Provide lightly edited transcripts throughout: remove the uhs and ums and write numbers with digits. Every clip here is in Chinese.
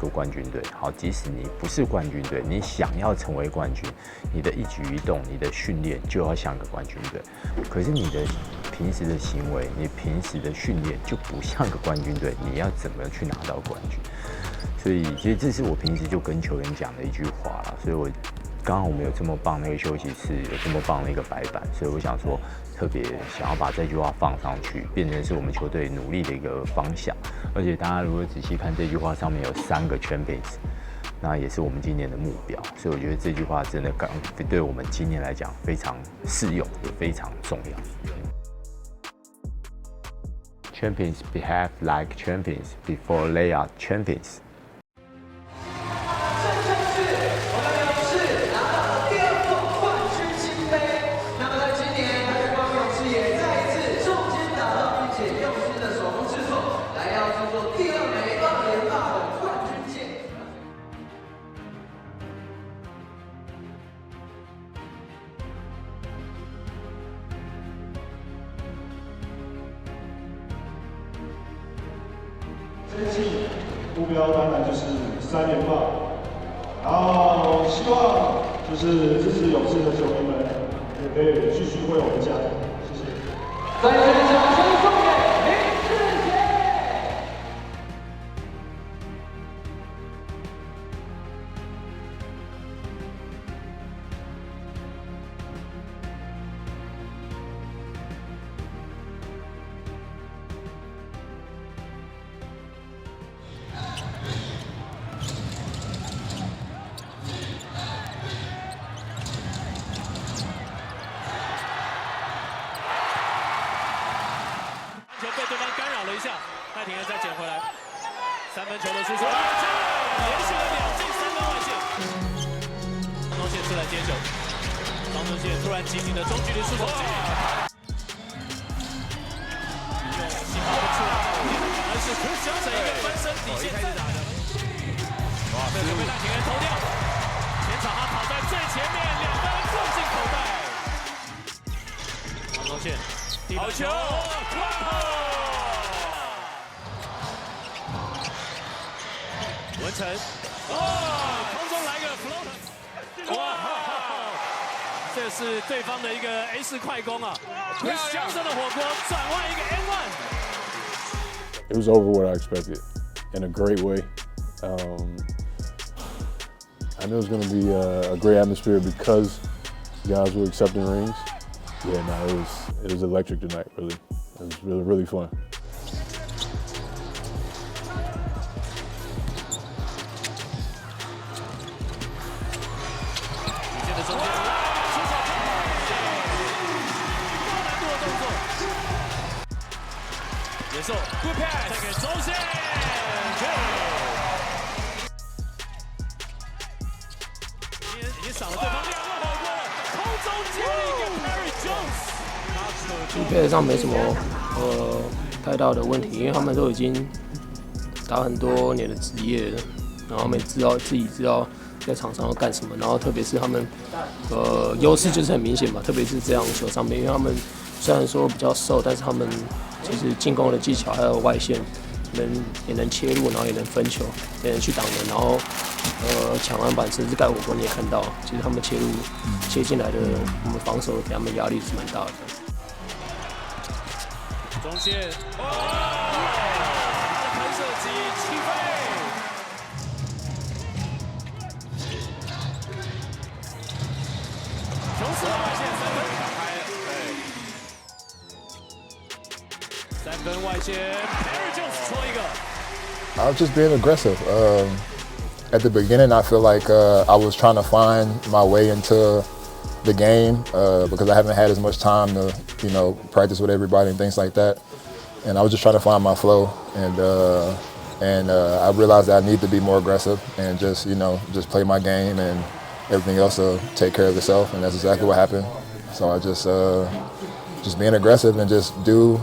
个冠军队。好，即使你不是冠军队，你想要成为冠军，你的一举一动、你的训练就要像个冠军队。可是你的平时的行为、你平时的训练就不像个冠军队，你要怎么去拿到冠军？所以其实这是我平时就跟球员讲的一句话啦。所以刚好我们有这么棒的一个休息室，有这么棒的一个白板，所以我想说，特别想要把这句话放上去，变成是我们球队努力的一个方向。而且大家如果仔细看这句话，上面有3个 champions， 那也是我们今年的目标。所以我觉得这句话真的对我们今年来讲非常适用，也非常重要。Champions behave like champions before they are champions. 这一季目标当然就是3连霸，然后希望就是支持勇士的球迷们也可以继续为我们加油，谢谢。再次掌声送给林志杰。被对方干扰了一下，赖廷恩再捡回来，3分球的输出，连续了2记3分外线。张宗宪出来接球，张宗宪突然急停的中距离出手，信号不出来，反而是Chris Johnson一个翻身底线再打的，哇，这球被赖廷恩偷掉，前场他跑在最前面，2分送进口袋，张宗宪。好球！文成，空中来个 floater， 哇！这是对方的一个 A 式快攻啊 ！Chris Johnson 的火锅转换一个 N1。It was over what I expected, in a great way. I knew it was going to be a great atmosphere because guys were accepting rings. Yeah, no, it was electric tonight. Really, it was really fun. 接受 ，Good pass， 再给周宪，已经赏了对方2个火锅了，空中接了一个 Perry Jones。配合上没什么太大的问题，因为他们都已经打很多年的职业了，然后他们自己知道在场上要干什么，然后特别是他们优势就是很明显嘛，特别是这样球上面，因为他们虽然说比较瘦，但是他们其实进攻的技巧还有外线也能切入，然后也能分球，也能去挡人，然后抢篮板甚至盖火锅你也看到，其实他们切进来的，我们防守给他们压力是蛮大的。中线，弹射机起飞，琼斯的外线3分打开了，3分外线 ，Perry Jones 戳一个。I was just being aggressive. At the beginning, I feel like I was trying to find my way into the game because I haven't had as much time to, practice with everybody and things like that. And I was just trying to find my flow, and I realized that I need to be more aggressive and just play my game, and everything else will take care of itself. And that's exactly what happened. So I just being aggressive and just do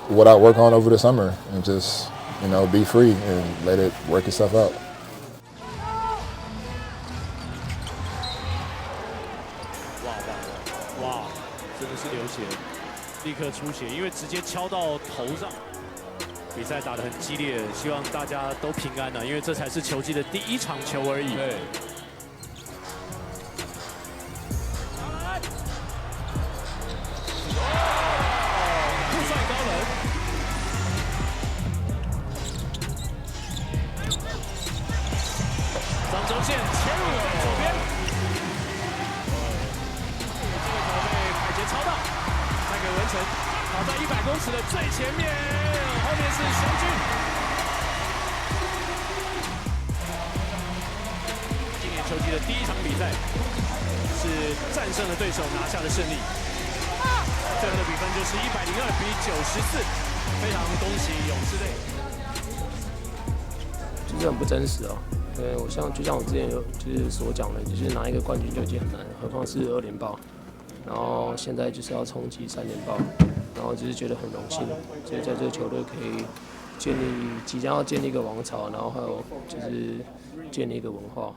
what I work on over the summer, and just be free and let it work itself out. 哇，真的是流血，立刻出血，因为直接敲到头上。比赛打得很激烈，希望大家都平安因为这才是球季的第1场球而已。对。酷帅高冷，张忠宪切入左边，这个球被凯杰抄到，再给文成，跑在100公尺的最前面，后面是祥军。今年球季的第1场比赛是战胜了对手，拿下了胜利。最后的比分就是102比94，非常恭喜勇士队。就是很不真实哦。对，就像我之前就是所讲的，就是拿一个冠军就已经很难，何况是2连霸。然后现在就是要冲击3连霸，然后就是觉得很荣幸，所以在这个球队可以即将要建立一个王朝，然后还有就是建立一个文化。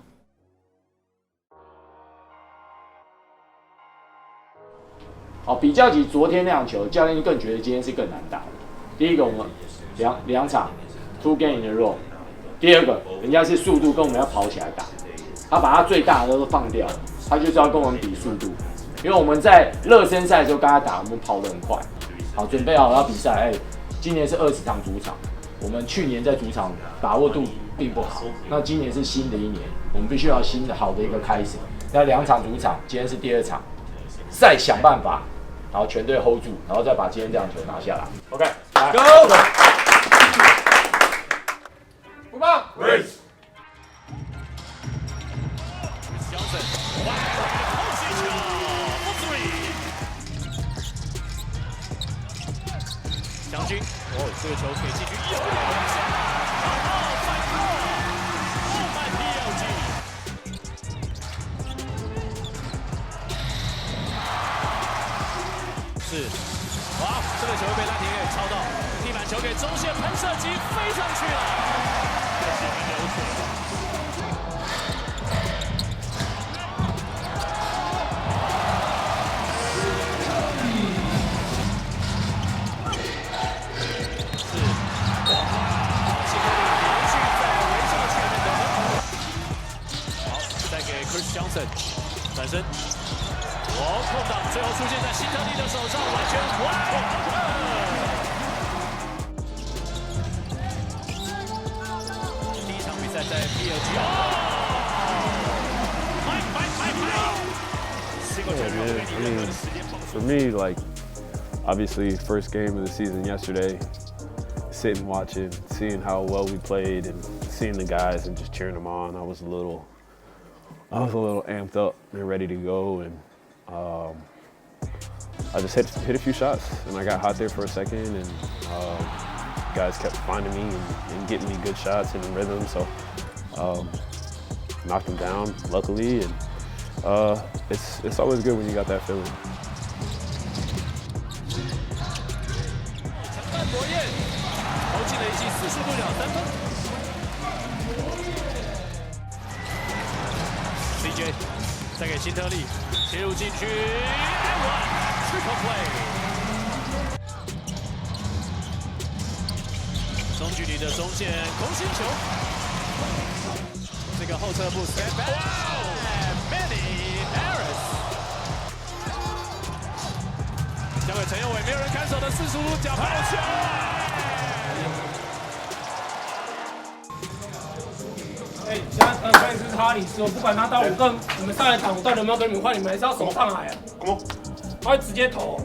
好，比较起昨天那场球，教练更觉得今天是更难打的。第一个，我们两场 2 game in a row； 第二个，人家是速度跟我们要跑起来打，他把他最大的都放掉，他就是要跟我们比速度。因为我们在热身赛的时候跟他打，我们跑得很快。好，准备好要比赛。今年是20场主场，我们去年在主场把握度并不好，那今年是新的一年，我们必须要新的好的一个开始。那2场主场，今天是第2场，再想办法。然后全队 hold 住，然后再把今天这样球拿下来。OK， 来 Go！ 不棒 Race！ 祥军，这个球可以进去，有是，哇，这个球被拉廷给抄到，地板球给中线喷射机飞上去了，这是很有水。是，哇，幸好连续在围上去面的，好，再给 Chris Johnson 转身。空档最后出现在辛特利的手上，完全完第1场比赛在 PLG For me, like, obviously, first game of the season yesterday, sitting, watching, seeing how well we played, and seeing the guys and just cheering them on. I was a little amped up and ready to go, and I just hit a few shots, and I got hot there for a second, and guys kept finding me and getting me good shots and rhythm, so knocked them down, luckily, and it's always good when you got that feeling. 陈范博彦投进了一记死速度2分。CJ 再给辛特利切入禁区 ，Triple play。中距离的中线空心球，这个后撤步 step back，Manny Harris。交给陈佑伟，没有人看守的45度角抛球。现在开始是哈里斯，我不管他到5个，你们上来挡，我到底有没有跟你们换？你们还是要手上来啊！他会直接投，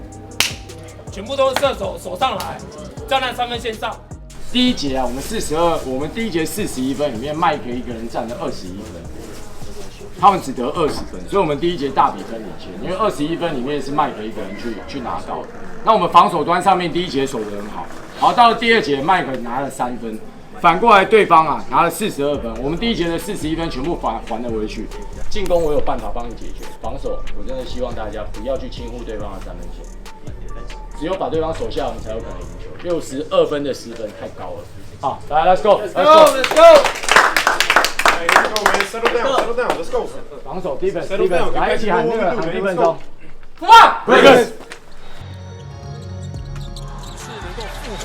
全部都是射手，手上来，站在3分线上。第一节啊，我们第一节41分，里面麦克一个人占了21分，他们只得20分，所以我们第一节大比分领先，因为21分里面是麦克一个人去拿到的。那我们防守端上面第一节守得很好，好到了第2节麦克拿了3分。反过来，对方啊拿了42分，我们第一节的41分全部还了回去。进攻我有办法帮你解决，防守我真的希望大家不要去轻忽对方的3分线，只有把对方守下，我们才有可能赢球。62分的10分太高了。好，来 ，Let's go，Let's go，Let's go。Settle down，let's go。防守 defense， 来一起喊这个喊1分钟。Come on，Breakers。是能够负荷。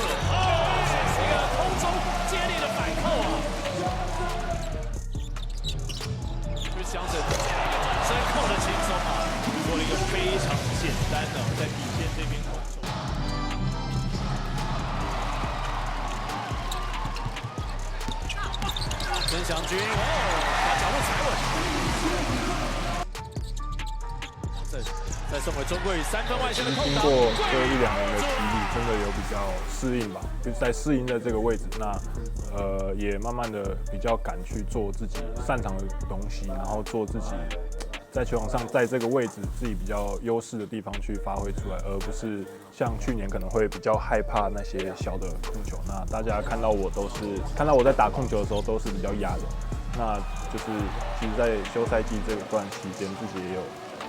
箱子真扣得轻松啊，做了一个非常简单的在底线这边控球。曾祥军把脚步踩稳，再送给钟桂宇3分外线的空档。经过这1-2年的洗礼，真的有比较适应吧，就是在适应的这个位置，那也慢慢的比较敢去做自己擅长的东西，然后做自己在球场上在这个位置自己比较优势的地方去发挥出来，而不是像去年可能会比较害怕那些小的控球。那大家看到我在打控球的时候都是比较压的，那就是其实在休赛季这段期间自己也有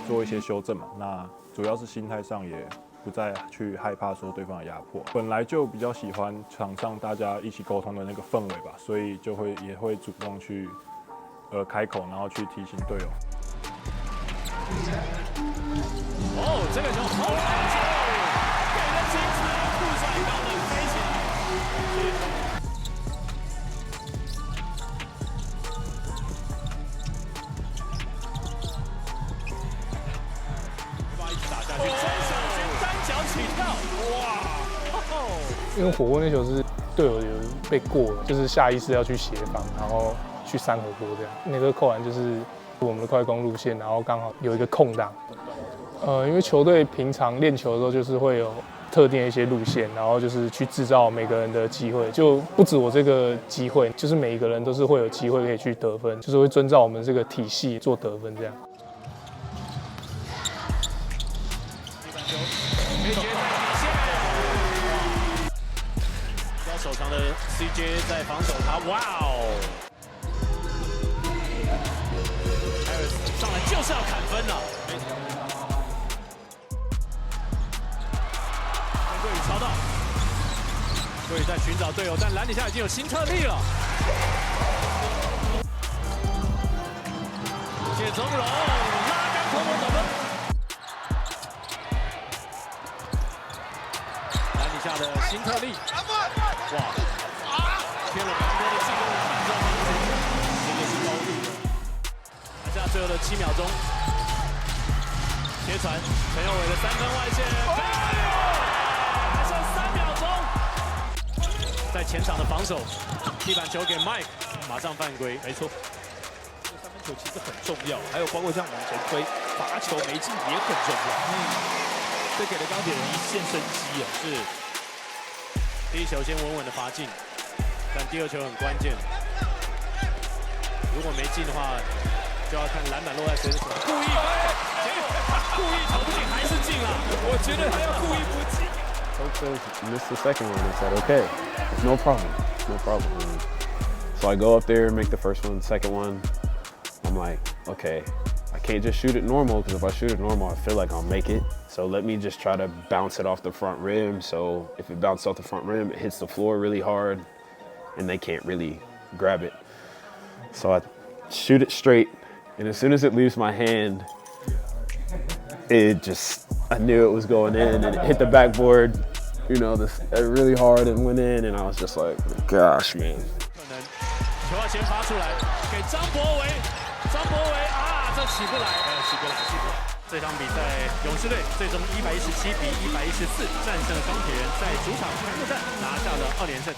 做一些修正嘛，那主要是心态上也不再去害怕说对方的压迫，本来就比较喜欢场上大家一起沟通的那个氛围吧，所以也会主动去开口，然后去提醒队友。这个球好开球，给了精彩，顾帅高能飞起。一直打下去，曾祥军单脚起跳，哇！因为火锅那球是队友有被过了，就是下意识要去协防，然后去扇火锅这样。那个扣篮就是我们的快攻路线，然后刚好有一个空档。因为球队平常练球的时候就是会有特定的一些路线，然后就是去制造每个人的机会，就不止我这个机会，就是每一个人都是会有机会可以去得分，就是会遵照我们这个体系做得分这样。抓手长的 CJ 在防守他，哇哦！上来就是要砍分了。桂宇抄到，桂宇在寻找队友，但篮底下已经有新特例了。谢宗荣拉杆破门得分。篮底下的新特例，哇，贴了蛮多的进攻反撞防守，这个是高度的。拿下最后的7秒钟，切传陈佑伟的3分外线。在前场的防守，地板球给 Mike， 马上犯规，没错。这个3分球其实很重要，还有包括像往前推，罚球没进也很重要。这给了钢铁人一线生机啊！是。第一球先稳稳的罚进，但第2球很关键。如果没进的话，就要看篮板落在谁的手上。故意，结果故意投不进还是进了，我觉得他要故意不进。Coach says missed the second one. I said, okay, no problem, no problem. And so I go up there, make the first one, second one. I'm like, okay, I can't just shoot it normal because if I shoot it normal, I feel like I'll make it. So let me just try to bounce it off the front rim. So if it bounces off the front rim, it hits the floor really hard and they can't really grab it. So I shoot it straight. And as soon as it leaves my hand, I knew it was going in, and it hit the backboard, really hard and went in, and I was just like, gosh, man. 球要先发出来，给张博维，这起不来，起不来。这场比赛，勇士队最终117比114战胜了钢铁人，在主场开幕战拿下了2连胜。